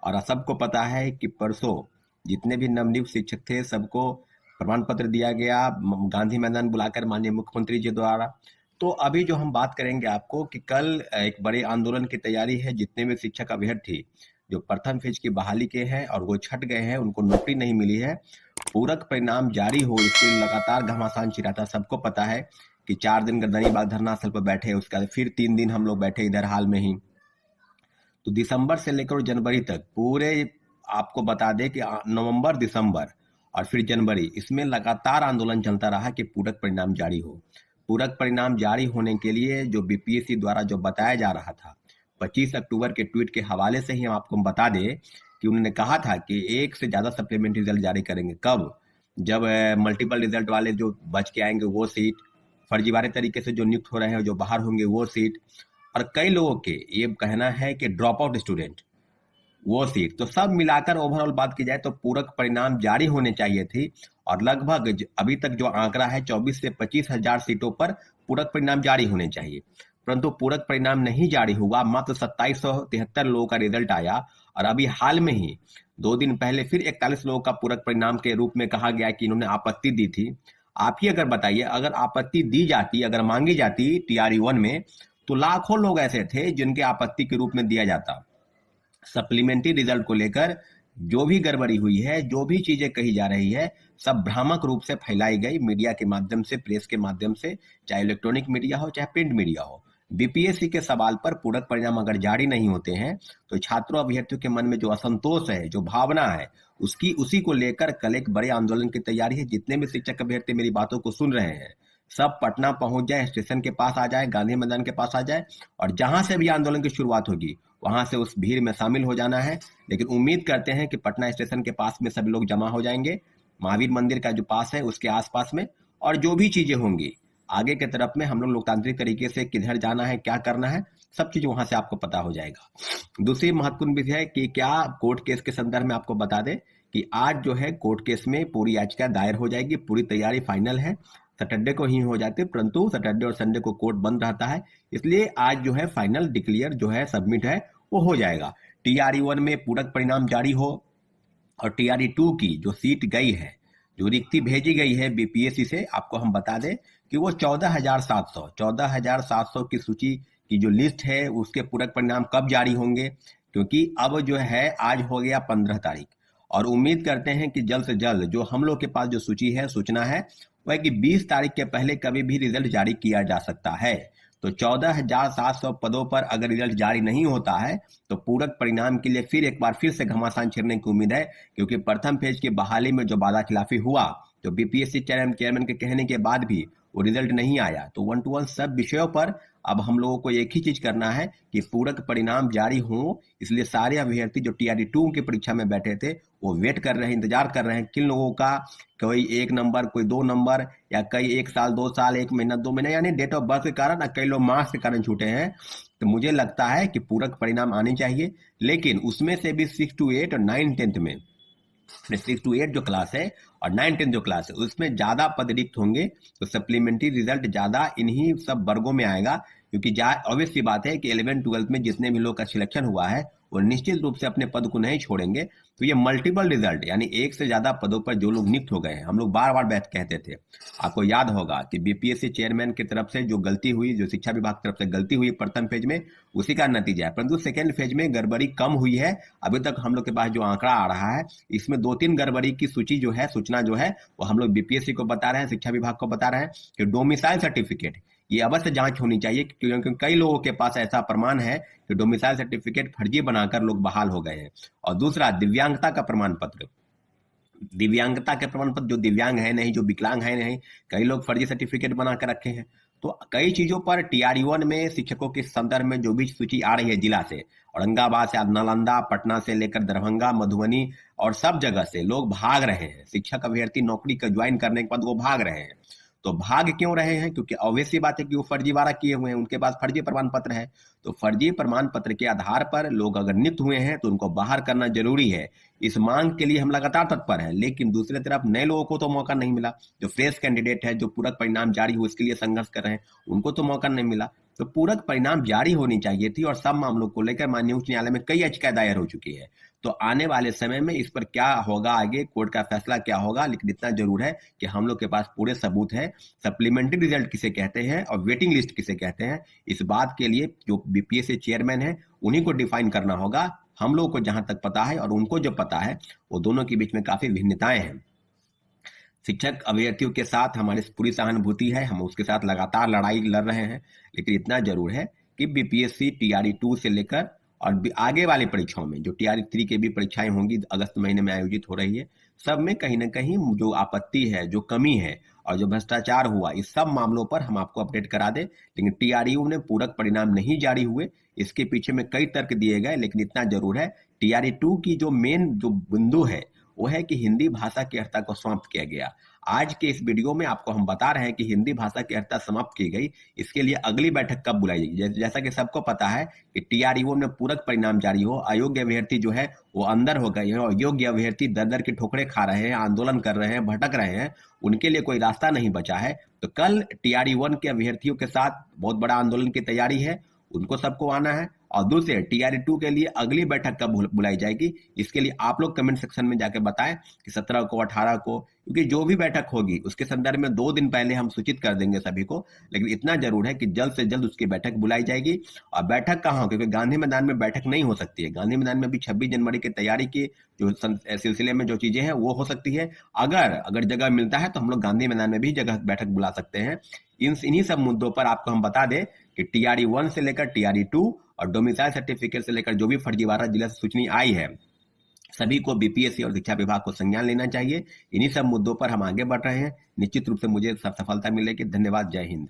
और सबको पता है कि परसों जितने भी नवनियुक्त शिक्षक थे सबको प्रमाण पत्र दिया गया गांधी मैदान बुलाकर माननीय मुख्यमंत्री जी द्वारा। तो अभी जो हम बात करेंगे आपको कि कल एक बड़े आंदोलन की तैयारी है। जितने भी शिक्षक अभ्यर्थी जो प्रथम फेज की बहाली के हैं और वो छट गए हैं, उनको नौकरी नहीं मिली है, पूरक परिणाम जारी हो इसके लिए लगातार घमासान छिड़ाता। सबको पता है कि 4 दिन गर्दनी बाग धरना स्थल पर बैठे, उसके बाद फिर 3 दिन हम लोग बैठे इधर हाल में ही। तो दिसंबर से लेकर जनवरी तक पूरे आपको बता दें कि नवंबर, दिसंबर और फिर जनवरी, इसमें लगातार आंदोलन चलता रहा कि पूरक परिणाम जारी हो। पूरक परिणाम जारी होने के लिए जो बीपीएससी द्वारा जो बताया जा रहा था, 25 अक्टूबर के ट्वीट के हवाले से ही हम आपको बता दें कि उन्होंने कहा था कि एक से ज्यादा सप्लीमेंट्री रिजल्ट जारी करेंगे। कब? जब मल्टीपल रिजल्ट वाले जो बच के आएंगे वो सीट, फर्जीवाड़े तरीके से जो नियुक्त हो रहे हैं जो बाहर होंगे वो सीट, और कई लोगों के ये कहना है कि ड्रॉप आउट स्टूडेंट वो सीट। तो सब मिलाकर ओवरऑल बात की जाए तो पूरक परिणाम जारी होने चाहिए थी। और लगभग अभी तक जो आंकड़ा है 24 से 25 हजार सीटों पर पूरक परिणाम जारी होने चाहिए, परंतु पूरक परिणाम नहीं जारी हुआ। मात्र 2773 लोगों का रिजल्ट आया और अभी हाल में ही 2 दिन पहले फिर 41 लोगों का पूरक परिणाम के रूप में कहा गया कि इन्होंने आपत्ति दी थी। आप ही अगर बताइए, अगर आपत्ति दी जाती, अगर मांगी जाती टीआरई 1 में, तो लाखों लोग ऐसे थे जिनके आपत्ति के रूप में दिया जाता। सप्लीमेंट्री रिजल्ट को लेकर जो भी गड़बड़ी हुई है, जो भी चीजें कही जा रही है, सब भ्रामक रूप से फैलाई गई मीडिया के माध्यम से, प्रेस के माध्यम से, चाहे इलेक्ट्रॉनिक मीडिया हो चाहे प्रिंट मीडिया हो। बीपीएससी के सवाल पर पूरक परिणाम अगर जारी नहीं होते हैं तो छात्रों अभ्यर्थियों के मन में जो असंतोष है, जो भावना है, उसी को लेकर कल एक बड़े आंदोलन की तैयारी है। जितने भी शिक्षक अभ्यर्थी मेरी बातों को सुन रहे हैं, सब पटना पहुंच जाए, स्टेशन के पास आ जाए, गांधी मैदान के पास आ जाए, और जहां से भी आंदोलन की शुरुआत होगी वहां से उस भीड़ में शामिल हो जाना है। लेकिन उम्मीद करते हैं कि पटना स्टेशन के पास में सभी लोग जमा हो जाएंगे, महावीर मंदिर का जो पास है उसके आसपास में, और जो भी चीजें होंगी आगे के तरफ में हम लोग लोकतांत्रिक तरीके से किधर जाना है, क्या करना है, सब चीज वहां से आपको पता हो जाएगा। दूसरी महत्वपूर्ण विषय है कि क्या कोर्ट केस के संदर्भ में आपको बता दें कि आज जो है कोर्ट केस में पूरी याचिका दायर हो जाएगी, पूरी तैयारी फाइनल है। सैटरडे को ही हो जाती है, परंतु सैटरडे और संडे को कोर्ट बंद रहता है, इसलिए आज जो है फाइनल डिक्लेयर जो है सबमिट है वो हो जाएगा। टीआरई 1 में पूरक परिणाम जारी हो और टीआरई 2 की जो सीट गई है, जो रिक्ति भेजी गई है बीपीएससी से, आपको हम बता दें कि वो 14,700 की सूची की जो लिस्ट है उसके पूरक परिणाम कब जारी होंगे, क्योंकि अब जो है आज हो गया 15 तारीख, और उम्मीद करते हैं कि जल्द से जल्द जो हम लोग के पास जो सूची है, सूचना है वह कि 20 तारीख के पहले कभी भी रिजल्ट जारी किया जा सकता है। तो 14,700 पदों पर अगर रिजल्ट जारी नहीं होता है तो पूरक परिणाम के लिए फिर एक बार फिर से घमासान छिड़ने की उम्मीद है, क्योंकि प्रथम फेज की बहाली में जो वादा खिलाफी हुआ, तो बीपीएससी चेयरमैन के कहने के बाद भी वो रिजल्ट नहीं आया। तो 1 to 1 सब विषयों पर अब हम लोगों को एक ही चीज करना है कि पूरक परिणाम जारी हो। इसलिए सारे अभ्यर्थी जो टीआरई 2 की परीक्षा में बैठे थे वो वेट कर रहे हैं, इंतजार कर रहे हैं किन लोगों का कोई 1 नंबर, कोई 2 नंबर, या कई 1 साल, 2 साल, 1 महीना, 2 महीने, यानी डेट ऑफ बर्थ के कारण, कई लोग मार्क्स के कारण छूटे हैं। तो मुझे लगता है कि पूरक परिणाम आने चाहिए, लेकिन उसमें से भी 6 to 8 और 9 10th में, 6 to 8 जो क्लास है और 9 10 जो क्लास है उसमें ज्यादा पद रिक्त होंगे, तो सप्लीमेंट्री रिजल्ट ज्यादा इन्हीं सब वर्गों में आएगा। क्योंकि ऑब्वियस सी बात है कि 11 12 में जितने भी लोग का सिलेक्शन हुआ है वो निश्चित रूप से अपने पद को नहीं छोड़ेंगे। तो ये मल्टीपल रिजल्ट, यानी एक से ज्यादा पदों पर जो लोग नियुक्त हो गए हैं, हम लोग बार बार बात कहते थे, आपको याद होगा कि बीपीएससी चेयरमैन की तरफ से जो गलती हुई, जो शिक्षा विभाग की तरफ से गलती हुई प्रथम फेज में, उसी का नतीजा है। परंतु सेकेंड फेज में गड़बड़ी कम हुई है। अभी तक हम लोग के पास जो आंकड़ा आ रहा है इसमें 2-3 गड़बड़ी की सूची जो है, सूचना जो है वो हम लोग बीपीएससी को बता रहे हैं, शिक्षा विभाग को बता रहे हैं कि डोमिसाइल सर्टिफिकेट ये अवश्य जांच होनी चाहिए, क्योंकि कई लोगों के पास ऐसा प्रमाण है कि डोमिसाइल सर्टिफिकेट फर्जी बनाकर लोग बहाल हो गए हैं। और दूसरा, दिव्यांगता का प्रमाण पत्र, दिव्यांगता के प्रमाण पत्र, जो दिव्यांग है नहीं, जो विकलांग है नहीं, कई लोग फर्जी सर्टिफिकेट बना कर रखे हैं। तो कई चीजों पर टीआरई 1 में शिक्षकों के संदर्भ में जो भी सूची आ रही है जिला से, औरंगाबाद से, नालंदा, पटना से लेकर दरभंगा, मधुबनी, और सब जगह से लोग भाग रहे हैं। शिक्षक अभ्यर्थी नौकरी का ज्वाइन करने के बाद वो भाग रहे हैं। तो भाग क्यों रहे हैं? क्योंकि ऑब्वियस सी बात है कि वो फर्जीवाड़ा किए हुए हैं, उनके पास फर्जी प्रमाण पत्र है। तो फर्जी प्रमाण पत्र के आधार पर लोग अगर नियुक्त हुए हैं तो उनको बाहर करना जरूरी है। इस मांग के लिए हम लगातार तत्पर हैं, लेकिन दूसरी तरफ नए लोगों को तो मौका नहीं मिला। जो फ्रेश कैंडिडेट है, जो पूरक परिणाम जारी हो इसके लिए संघर्ष कर रहे हैं, उनको तो मौका नहीं मिला। तो पूरक परिणाम जारी होनी चाहिए थी और सब मामलों को लेकर माननीय उच्च न्यायालय में कई याचिकाएं दायर हो चुकी है। तो आने वाले समय में इस पर क्या होगा, आगे कोर्ट का फैसला क्या होगा, लेकिन इतना जरूर है कि हम लोग के पास पूरे सबूत है। सप्लीमेंट्री रिजल्ट किसे कहते हैं और वेटिंग लिस्ट किसे कहते हैं, इस बात के लिए जो बीपीएससी चेयरमैन है उन्हीं को डिफाइन करना होगा। हम लोगों को जहां तक पता है और उनको जो पता है, वो दोनों के बीच में काफी भिन्नताएं हैं। शिक्षक अभ्यर्थियों के साथ हमारी पूरी सहानुभूति है, हम उसके साथ लगातार लड़ाई लड़ रहे हैं, लेकिन इतना जरूर है कि बीपीएससी टीआरई 2 से लेकर और आगे वाली परीक्षाओं में जो टीआरई 3 की भी परीक्षाएं होंगी अगस्त महीने में आयोजित हो रही है, सब में कहीं ना कहीं जो आपत्ति है, जो कमी है और जो भ्रष्टाचार हुआ, इस सब मामलों पर हम आपको अपडेट करा दें। लेकिन टीआरयू ने पूरक परिणाम नहीं जारी हुए, इसके पीछे में कई तर्क दिए गए, लेकिन इतना जरूर है टीआरई 2 की जो मेन जो बिंदु है वो है कि हिंदी भाषा की अर्हता को समाप्त किया गया। आज के इस वीडियो में आपको हम बता रहे हैं कि हिंदी भाषा की अर्हता समाप्त की गई, इसके लिए अगली बैठक कब बुलाई जाएगी। जैसा कि सबको पता है कि टीआरयू में पूरक परिणाम जारी हो, अयोग्य अभ्यर्थी जो है वो अंदर हो गए हैं और योग्य अभ्यर्थी दर दर की ठोकरें खा रहे हैं, आंदोलन कर रहे हैं, भटक रहे हैं, उनके लिए कोई रास्ता नहीं बचा है। तो कल टीआरई 1 के अभ्यर्थियों के साथ बहुत बड़ा आंदोलन की तैयारी है, उनको सबको आना है। और दूसरे टीआरई 2 के लिए अगली बैठक कब बुलाई जाएगी, इसके लिए आप लोग कमेंट सेक्शन में जाके बताएं कि 17 को, 18 को, क्योंकि जो भी बैठक होगी उसके संदर्भ में 2 दिन पहले हम सूचित कर देंगे सभी को। लेकिन इतना जरूर है कि जल्द से जल्द उसकी बैठक बुलाई जाएगी। और बैठक कहाँ हो, क्योंकि गांधी मैदान में बैठक नहीं हो सकती है। गांधी मैदान में भी 26 जनवरी की तैयारी की जो सिलसिले में जो चीजें हैं वो हो सकती है। अगर जगह मिलता है तो हम लोग गांधी मैदान में भी जगह बैठक बुला सकते हैं। इन्हीं सब मुद्दों पर आपको हम बता दें कि टीआरई 1 से लेकर टीआरई 2 और डोमिसाइल सर्टिफिकेट से लेकर जो भी फर्जीवाड़ा जिला से सूचना आई है, सभी को बीपीएससी और शिक्षा विभाग को संज्ञान लेना चाहिए। इन्हीं सब मुद्दों पर हम आगे बढ़ रहे हैं। निश्चित रूप से मुझे सफलता मिलेगी। धन्यवाद। जय हिंद।